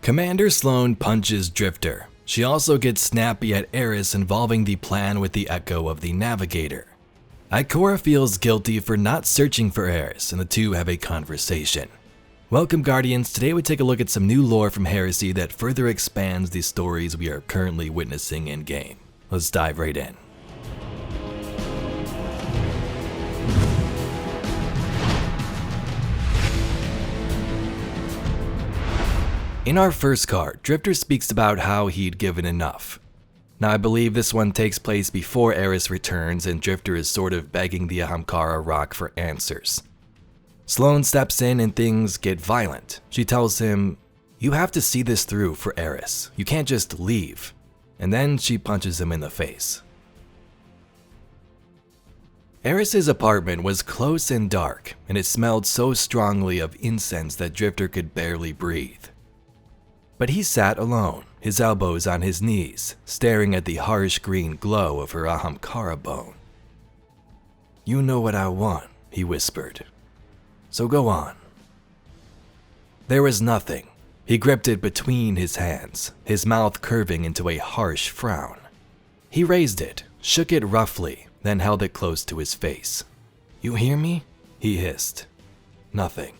Commander Sloane punches Drifter. She also gets snappy at Eris involving the plan with the Echo of the Navigator. Ikora feels guilty for not searching for Eris, and the two have a conversation. Welcome Guardians, today we take a look at some new lore from Heresy that further expands the stories we are currently witnessing in-game. Let's dive right in. In our first card, Drifter speaks about how he'd given enough. Now I believe this one takes place before Eris returns and Drifter is sort of begging the Ahamkara rock for answers. Sloane steps in and things get violent. She tells him, "You have to see this through for Eris. You can't just leave." And then she punches him in the face. Eris's apartment was close and dark, and it smelled so strongly of incense that Drifter could barely breathe. But he sat alone, his elbows on his knees, staring at the harsh green glow of her Ahamkara bone. "You know what I want," he whispered. "So go on." There was nothing. He gripped it between his hands, his mouth curving into a harsh frown. He raised it, shook it roughly, then held it close to his face. "You hear me?" he hissed. Nothing.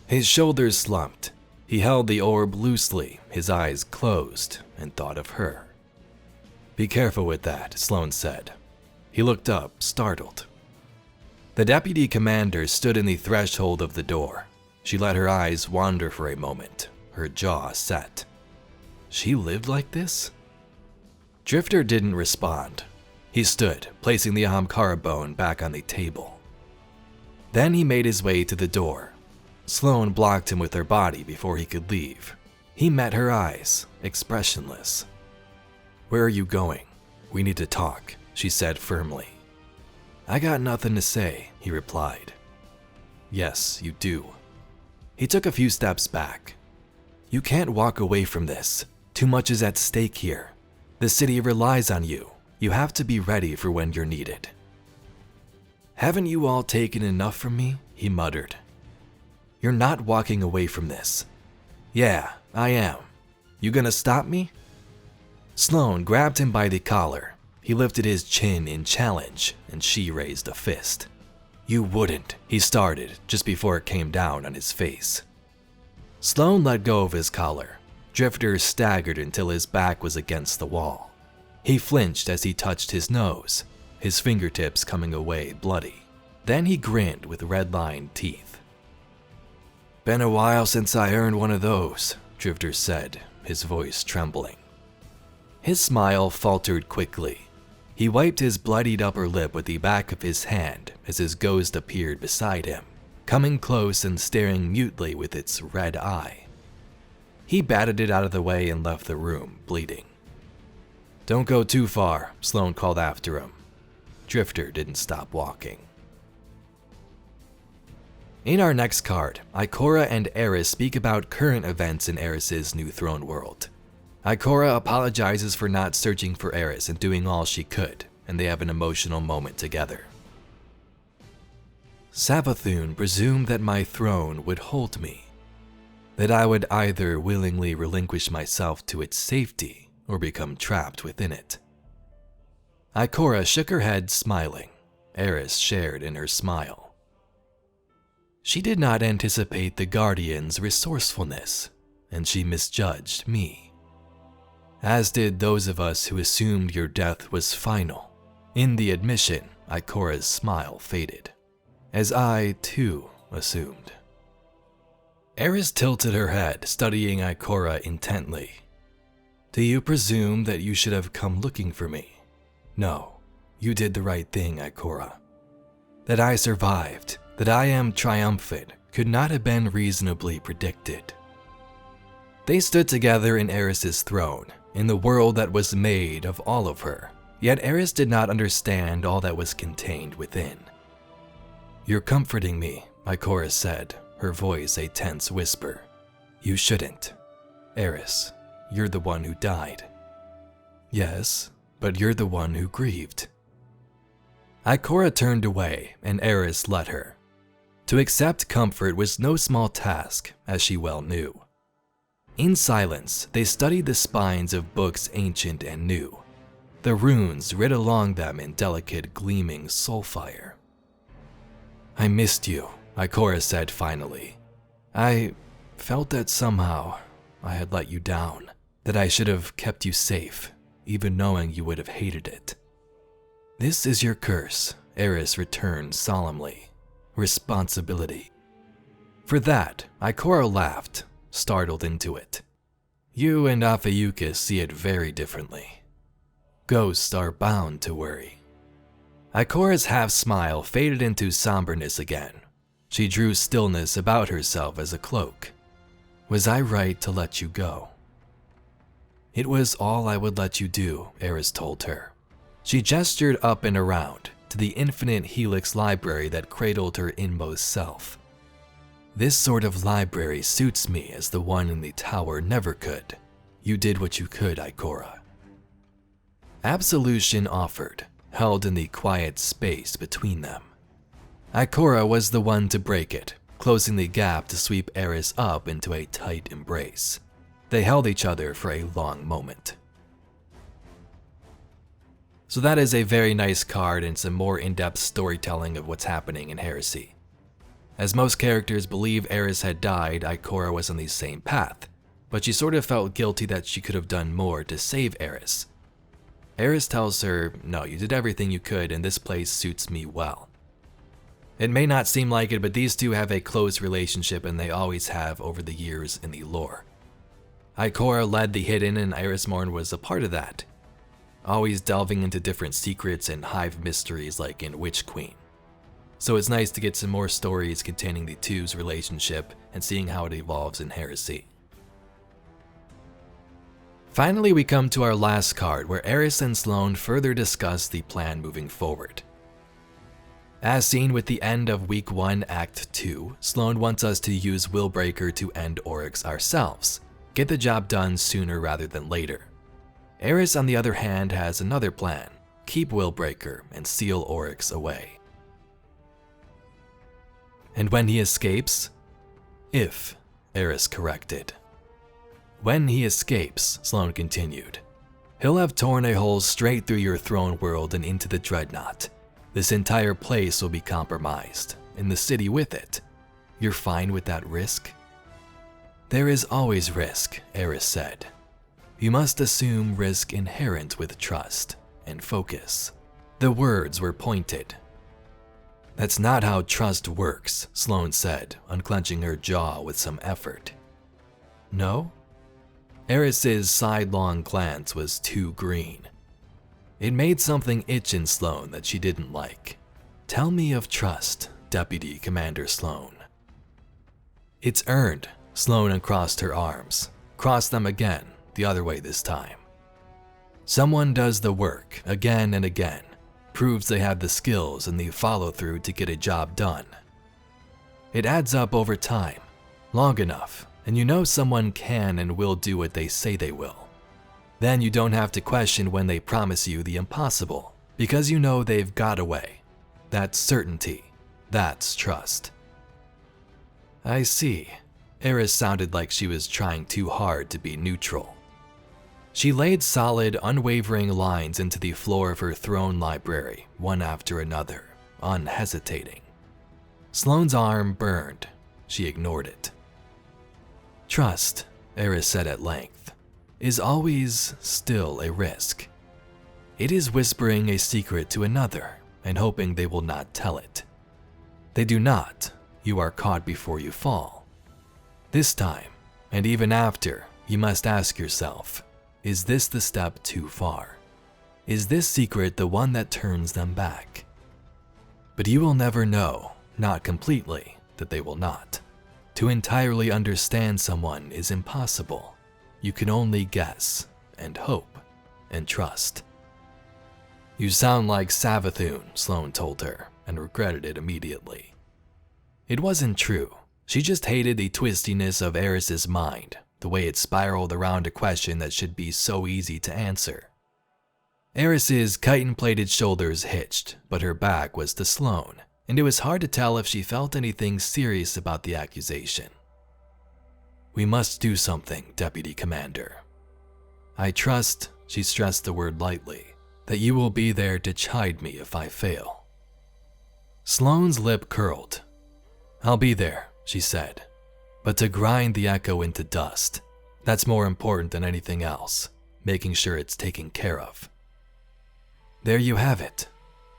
His shoulders slumped. He held the orb loosely, his eyes closed, and thought of her. "Be careful with that," Sloane said. He looked up, startled. The deputy commander stood in the threshold of the door. She let her eyes wander for a moment, her jaw set. She lived like this? Drifter didn't respond. He stood, placing the Ahamkara bone back on the table. Then he made his way to the door. Sloane blocked him with her body before he could leave. He met her eyes, expressionless. "Where are you going? We need to talk," she said firmly. "I got nothing to say," he replied. "Yes, you do." He took a few steps back. "You can't walk away from this. Too much is at stake here. The city relies on you. You have to be ready for when you're needed." "Haven't you all taken enough from me?" he muttered. "You're not walking away from this." "Yeah, I am. You gonna stop me?" Sloane grabbed him by the collar. He lifted his chin in challenge, and she raised a fist. "You wouldn't," he started, just before it came down on his face. Sloane let go of his collar. Drifter staggered until his back was against the wall. He flinched as he touched his nose, his fingertips coming away bloody. Then he grinned with red-lined teeth. "Been a while since I earned one of those," Drifter said, his voice trembling. His smile faltered quickly. He wiped his bloodied upper lip with the back of his hand as his ghost appeared beside him, coming close and staring mutely with its red eye. He batted it out of the way and left the room, bleeding. "Don't go too far," Sloane called after him. Drifter didn't stop walking. In our next card, Ikora and Eris speak about current events in Eris's new throne world. Ikora apologizes for not searching for Eris and doing all she could, and they have an emotional moment together. "Savathun presumed that my throne would hold me, that I would either willingly relinquish myself to its safety or become trapped within it." Ikora shook her head, smiling. Eris shared in her smile. "She did not anticipate the Guardian's resourcefulness, and she misjudged me. As did those of us who assumed your death was final." In the admission, Ikora's smile faded, as I, too, assumed. Eris tilted her head, studying Ikora intently. "Do you presume that you should have come looking for me? No, you did the right thing, Ikora. That I survived, that I am triumphant, could not have been reasonably predicted." They stood together in Eris's throne, in the world that was made of all of her, yet Eris did not understand all that was contained within. "You're comforting me," Ikora said, her voice a tense whisper. "You shouldn't. Eris, you're the one who died." "Yes, but you're the one who grieved." Ikora turned away, and Eris let her. To accept comfort was no small task, as she well knew. In silence, they studied the spines of books ancient and new, the runes writ along them in delicate gleaming soulfire. "I missed you," Ikora said finally. "I felt that somehow I had let you down, that I should have kept you safe, even knowing you would have hated it." "This is your curse," Eris returned solemnly. "Responsibility." For that, Ikora laughed, startled into it. "You and Afayuka see it very differently. Ghosts are bound to worry." Ikora's half-smile faded into somberness again. She drew stillness about herself as a cloak. "Was I right to let you go?" "It was all I would let you do," Eris told her. She gestured up and around to the infinite helix library that cradled her inmost self. "This sort of library suits me as the one in the tower never could. You did what you could, Ikora." Absolution offered, held in the quiet space between them. Ikora was the one to break it, closing the gap to sweep Eris up into a tight embrace. They held each other for a long moment. So that is a very nice card and some more in-depth storytelling of what's happening in Heresy. As most characters believe Eris had died, Ikora was on the same path, but she sort of felt guilty that she could have done more to save Eris. Eris tells her, "No, you did everything you could and this place suits me well." It may not seem like it, but these two have a close relationship and they always have over the years in the lore. Ikora led the Hidden and Erismorn was a part of that, always delving into different secrets and hive mysteries like in Witch Queen. So it's nice to get some more stories containing the two's relationship and seeing how it evolves in Heresy. Finally, we come to our last card where Eris and Sloane further discuss the plan moving forward. As seen with the end of Week 1, Act 2, Sloane wants us to use Willbreaker to end Oryx ourselves, get the job done sooner rather than later. Eris, on the other hand, has another plan, keep Willbreaker and seal Oryx away. And when he escapes? If, Eris corrected. When he escapes, Sloane continued, he'll have torn a hole straight through your throne world and into the Dreadnought. This entire place will be compromised, and the city with it. You're fine with that risk? There is always risk, Eris said. You must assume risk inherent with trust and focus. The words were pointed. That's not how trust works, Sloane said, unclenching her jaw with some effort. No? Eris's sidelong glance was too green. It made something itch in Sloane that she didn't like. Tell me of trust, Deputy Commander Sloane. It's earned, Sloane uncrossed her arms, crossed them again, the other way this time. Someone does the work again and again, proves they have the skills and the follow-through to get a job done. It adds up over time, long enough, and you know someone can and will do what they say they will. Then you don't have to question when they promise you the impossible, because you know they've got a way. That's certainty. That's trust. I see. Eris sounded like she was trying too hard to be neutral. She laid solid, unwavering lines into the floor of her throne library, one after another, unhesitating. Sloane's arm burned. She ignored it. Trust, Eris said at length, is always still a risk. It is whispering a secret to another and hoping they will not tell it. They do not. You are caught before you fall. This time, and even after, you must ask yourself, is this the step too far? Is this secret the one that turns them back? But you will never know, not completely, that they will not. To entirely understand someone is impossible. You can only guess, and hope, and trust. You sound like Savathun, Sloane told her, and regretted it immediately. It wasn't true. She just hated the twistiness of Eris's mind, the way it spiraled around a question that should be so easy to answer. Eris's chitin-plated shoulders hitched, but her back was to Sloane, and it was hard to tell if she felt anything serious about the accusation. We must do something, Deputy Commander. I trust, she stressed the word lightly, that you will be there to chide me if I fail. Sloane's lip curled. I'll be there, she said, but to grind the Echo into dust. That's more important than anything else, making sure it's taken care of. There you have it.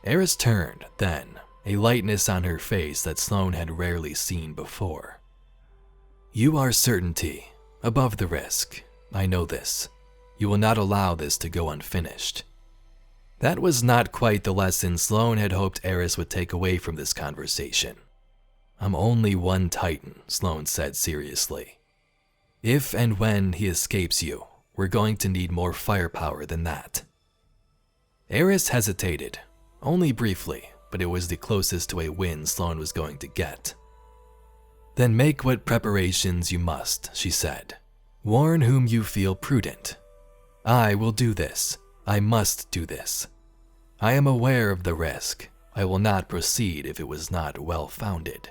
Eris turned, then, a lightness on her face that Sloane had rarely seen before. You are certainty, above the risk. I know this. You will not allow this to go unfinished. That was not quite the lesson Sloane had hoped Eris would take away from this conversation. I'm only one Titan, Sloane said seriously. If and when he escapes you, we're going to need more firepower than that. Eris hesitated, only briefly, but it was the closest to a win Sloane was going to get. Then make what preparations you must, she said. Warn whom you feel prudent. I will do this. I must do this. I am aware of the risk. I will not proceed if it was not well-founded.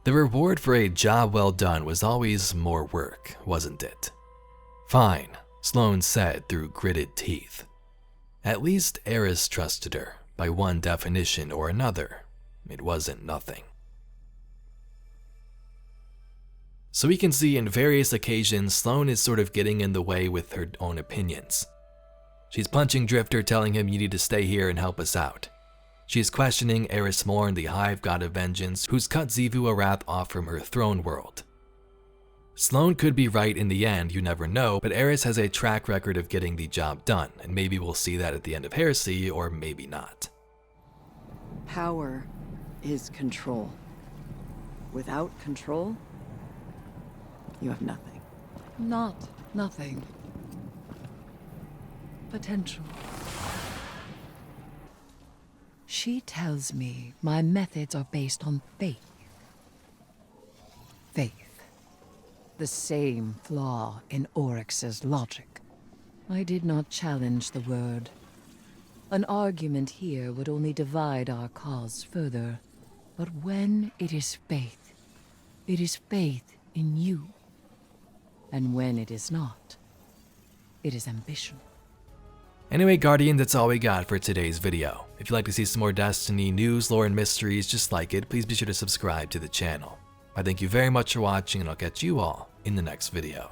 The reward for a job well done was always more work, wasn't it? Fine, Sloane said through gritted teeth. At least Eris trusted her, by one definition or another. It wasn't nothing. So we can see in various occasions Sloane is sort of getting in the way with her own opinions. She's punching Drifter, telling him you need to stay here and help us out. She's questioning Eris Morn, the Hive God of Vengeance, who's cut Xivu Arath off from her throne world. Sloane could be right in the end, you never know, but Eris has a track record of getting the job done, and maybe we'll see that at the end of Heresy, or maybe not. Power is control. Without control, you have nothing. Not nothing. Potential. She tells me my methods are based on faith. Faith. The same flaw in Oryx's logic. I did not challenge the word. An argument here would only divide our cause further. But when it is faith in you. And when it is not, it is ambition. Anyway, Guardian, that's all we got for today's video. If you'd like to see some more Destiny news, lore, and mysteries just like it, please be sure to subscribe to the channel. I thank you very much for watching, and I'll catch you all in the next video.